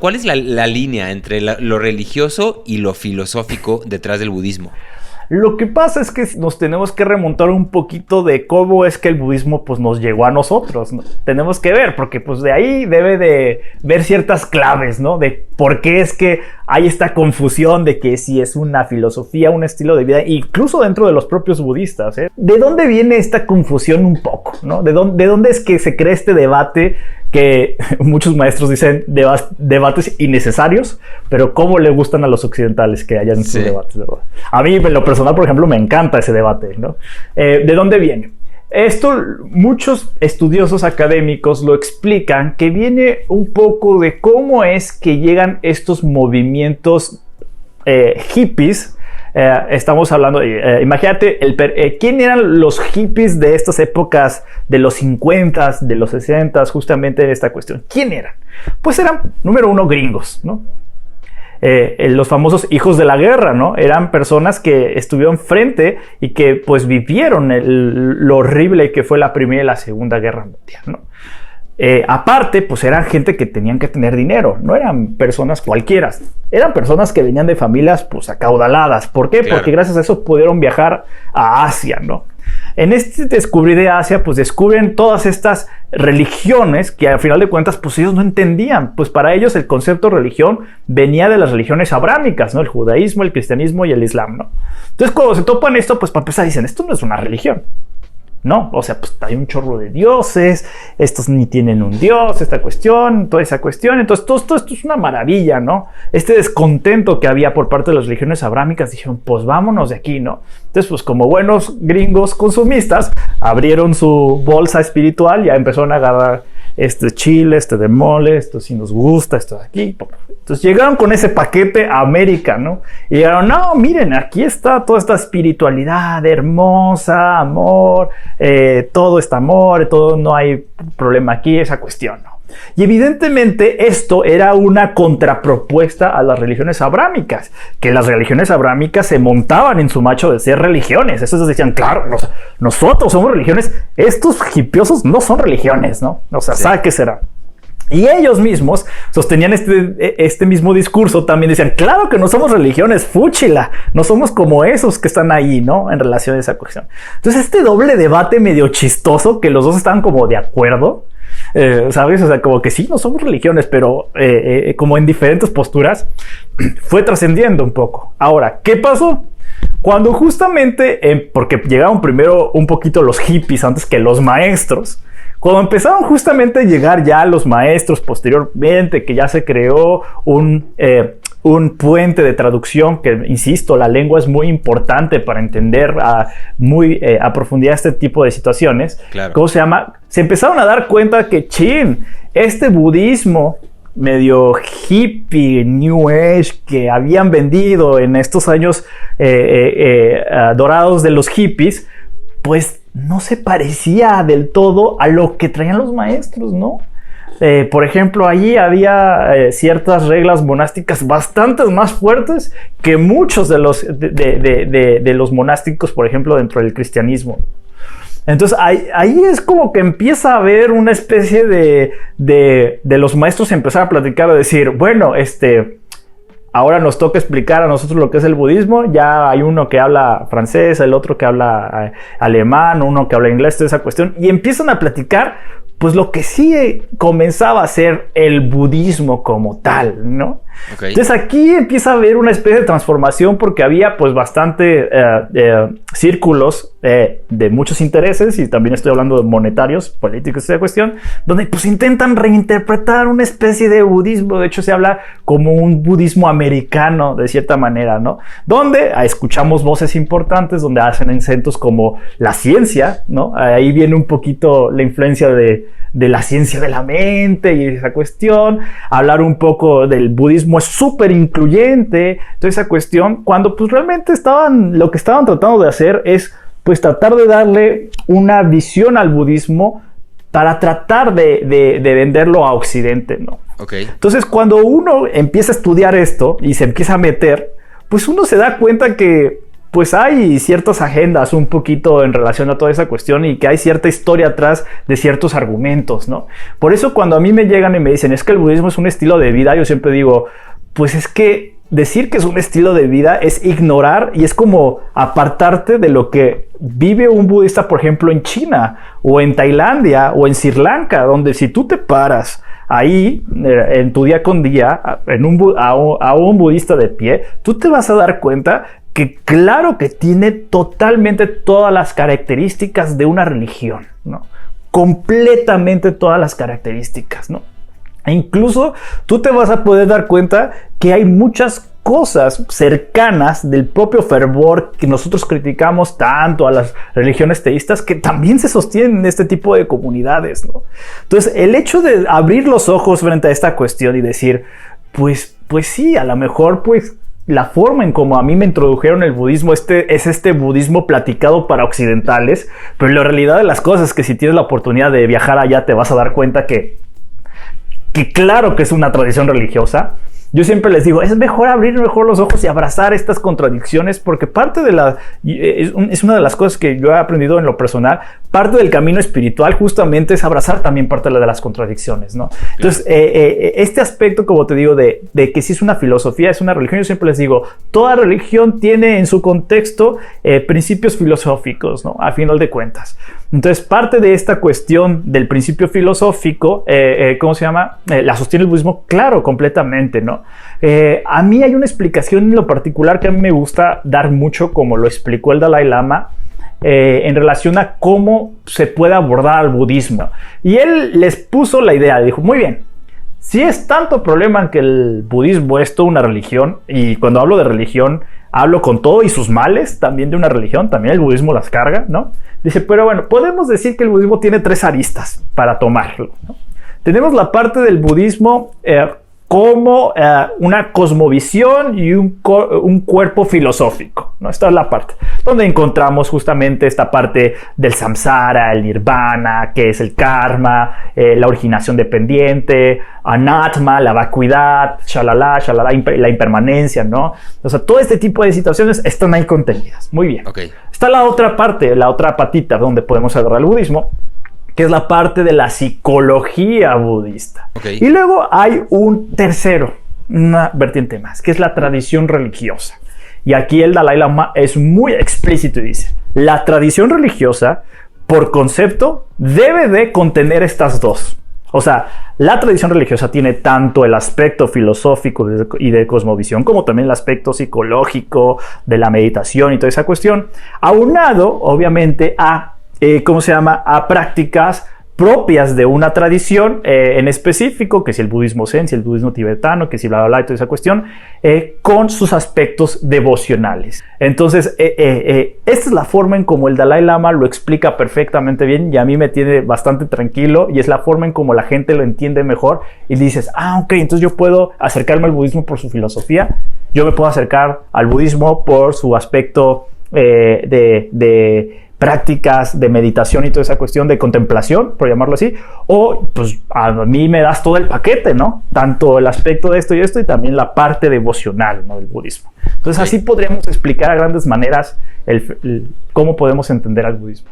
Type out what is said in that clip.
¿cuál es la línea entre lo religioso y lo filosófico detrás del budismo? Lo que pasa es que nos tenemos que remontar un poquito de cómo es que el budismo pues nos llegó a nosotros, ¿no? Tenemos que ver, porque pues de ahí debe de ver ciertas claves, ¿no? De por qué es que hay esta confusión de que si es una filosofía, un estilo de vida, incluso dentro de los propios budistas, ¿eh? ¿De dónde viene esta confusión un poco, ¿no? ¿De dónde es que se crea este debate que muchos maestros dicen debates innecesarios, pero cómo le gustan a los occidentales que hayan estos debates, ¿verdad? A mí, en lo personal, por ejemplo, me encanta ese debate, ¿no? ¿De dónde viene? Esto, muchos estudiosos académicos lo explican, que viene un poco de cómo es que llegan estos movimientos hippies. Estamos hablando, imagínate, ¿quién eran los hippies de estas épocas de los 50s, de los 60s, justamente en esta cuestión? ¿Quién eran? Pues eran, número uno, gringos, ¿no? Los famosos hijos de la guerra, ¿no? Eran personas que estuvieron frente y que pues vivieron lo horrible que fue la Primera y la Segunda Guerra Mundial, ¿no? Aparte, pues eran gente que tenían que tener dinero, no eran personas cualquiera, eran personas que venían de familias pues acaudaladas. ¿Por qué? Claro. Porque gracias a eso pudieron viajar a Asia, ¿no? En este descubrir de Asia, pues descubren todas estas religiones que al final de cuentas, pues ellos no entendían. Pues para ellos el concepto de religión venía de las religiones abrámicas, ¿no? El judaísmo, el cristianismo y el islam, ¿no? Entonces cuando se topan esto, pues para empezar dicen, esto no es una religión. No, o sea, pues hay un chorro de dioses, estos ni tienen un dios, esta cuestión, toda esa cuestión. Entonces, todo esto es una maravilla, ¿no? Este descontento que había por parte de las religiones abrámicas, dijeron, pues vámonos de aquí, ¿no? Entonces, pues como buenos gringos consumistas, abrieron su bolsa espiritual y ya empezaron a agarrar chile, de mole, esto sí nos gusta, esto de aquí. Entonces llegaron con ese paquete a América, ¿no? Y dijeron, no, miren, aquí está toda esta espiritualidad hermosa, amor, todo está amor, todo, no hay problema aquí, esa cuestión, ¿no? Y evidentemente esto era una contrapropuesta a las religiones abrámicas, que las religiones abrámicas se montaban en su macho de ser religiones. Esos decían, claro, nosotros somos religiones, estos hipiosos no son religiones, ¿no? O sea, ¿sabe qué será? Y ellos mismos sostenían este mismo discurso, también decían, claro que no somos religiones, fúchila, no somos como esos que están ahí, ¿no? En relación a esa cuestión. Entonces este doble debate medio chistoso, que los dos estaban como de acuerdo, ¿sabes? O sea, como que sí, no somos religiones, pero como en diferentes posturas, fue trascendiendo un poco. Ahora, ¿qué pasó? Cuando justamente, porque llegaron primero un poquito los hippies antes que los maestros, cuando empezaron justamente a llegar ya los maestros posteriormente, que ya se creó un puente de traducción, que insisto, la lengua es muy importante para entender a profundidad este tipo de situaciones. Claro. ¿Cómo se llama? Se empezaron a dar cuenta que, este budismo medio hippie, new age, que habían vendido en estos años dorados de los hippies, pues no se parecía del todo a lo que traían los maestros, ¿no? Por ejemplo, allí había ciertas reglas monásticas bastante más fuertes que muchos de los monásticos, por ejemplo, dentro del cristianismo. Entonces ahí es como que empieza a haber una especie de los maestros empezar a platicar, a decir, bueno, ahora nos toca explicar a nosotros lo que es el budismo. Ya hay uno que habla francés, el otro que habla alemán, uno que habla inglés, toda esa cuestión. Y empiezan a platicar, pues lo que sí comenzaba a ser el budismo como tal, ¿no? Okay. Entonces aquí empieza a haber una especie de transformación, porque había pues bastante círculos de muchos intereses, y también estoy hablando de monetarios, políticos, esa cuestión, donde pues intentan reinterpretar una especie de budismo. De hecho se habla como un budismo americano de cierta manera, ¿no? Donde escuchamos voces importantes, donde hacen acentos como la ciencia, ¿no? Ahí viene un poquito la influencia de la ciencia de la mente y esa cuestión. Hablar un poco del budismo es súper incluyente, toda esa cuestión, cuando pues realmente lo que estaban tratando de hacer es pues tratar de darle una visión al budismo para tratar de venderlo a Occidente, ¿no? Okay. Entonces cuando uno empieza a estudiar esto y se empieza a meter, pues uno se da cuenta que pues hay ciertas agendas un poquito en relación a toda esa cuestión y que hay cierta historia atrás de ciertos argumentos, ¿no? Por eso cuando a mí me llegan y me dicen, es que el budismo es un estilo de vida, yo siempre digo, pues es que decir que es un estilo de vida es ignorar y es como apartarte de lo que vive un budista, por ejemplo, en China o en Tailandia o en Sri Lanka, donde si tú te paras ahí en tu día con día a un budista de pie, tú te vas a dar cuenta que claro que tiene totalmente todas las características de una religión, ¿no? Completamente todas las características, ¿no? E incluso tú te vas a poder dar cuenta que hay muchas cosas cercanas del propio fervor que nosotros criticamos tanto a las religiones teístas que también se sostienen en este tipo de comunidades, ¿no? Entonces, el hecho de abrir los ojos frente a esta cuestión y decir, pues sí, a lo mejor, pues, la forma en como a mí me introdujeron el budismo es este budismo platicado para occidentales, pero la realidad de las cosas es que si tienes la oportunidad de viajar allá te vas a dar cuenta que claro que es una tradición religiosa. Yo siempre les digo, es mejor abrir mejor los ojos y abrazar estas contradicciones, porque parte de es una de las cosas que yo he aprendido en lo personal, parte del camino espiritual justamente es abrazar también parte de las contradicciones, ¿no? Entonces, este aspecto, como te digo, de que si es una filosofía, es una religión, yo siempre les digo, toda religión tiene en su contexto principios filosóficos, ¿no? A final de cuentas. Entonces, parte de esta cuestión del principio filosófico, ¿cómo se llama? La sostiene el budismo, claro, completamente, ¿no? A mí hay una explicación en lo particular que a mí me gusta dar mucho, como lo explicó el Dalai Lama, en relación a cómo se puede abordar al budismo. Y él les puso la idea, dijo, muy bien, si es tanto problema que el budismo es toda una religión, y cuando hablo de religión, hablo con todo y sus males también de una religión, también el budismo las carga, ¿no? Dice, pero bueno, podemos decir que el budismo tiene 3 aristas para tomarlo, ¿no? Tenemos la parte del budismo como una cosmovisión y un cuerpo filosófico, ¿no? Esta es la parte donde encontramos justamente esta parte del samsara, el nirvana, que es el karma, la originación dependiente, anatma, la vacuidad, shalala, la impermanencia, ¿no? O sea, todo este tipo de situaciones están ahí contenidas. Muy bien. Okay. Está la otra parte, la otra patita donde podemos agarrar el budismo, que es la parte de la psicología budista. Okay. Y luego hay una vertiente más, que es la tradición religiosa. Y aquí el Dalai Lama es muy explícito y dice, la tradición religiosa, por concepto, debe de contener estas dos. O sea, la tradición religiosa tiene tanto el aspecto filosófico y de cosmovisión, como también el aspecto psicológico de la meditación y toda esa cuestión, aunado, obviamente, a a prácticas propias de una tradición en específico, que si el budismo zen, si el budismo tibetano, que si bla, bla, bla, y toda esa cuestión, con sus aspectos devocionales. Entonces, esta es la forma en como el Dalai Lama lo explica perfectamente bien y a mí me tiene bastante tranquilo y es la forma en como la gente lo entiende mejor y dices, ok, entonces yo puedo acercarme al budismo por su filosofía, yo me puedo acercar al budismo por su aspecto de prácticas de meditación y toda esa cuestión de contemplación, por llamarlo así, o pues a mí me das todo el paquete, ¿no? Tanto el aspecto de esto y también la parte devocional, ¿no? Del budismo. Entonces así podríamos explicar a grandes maneras cómo podemos entender al budismo.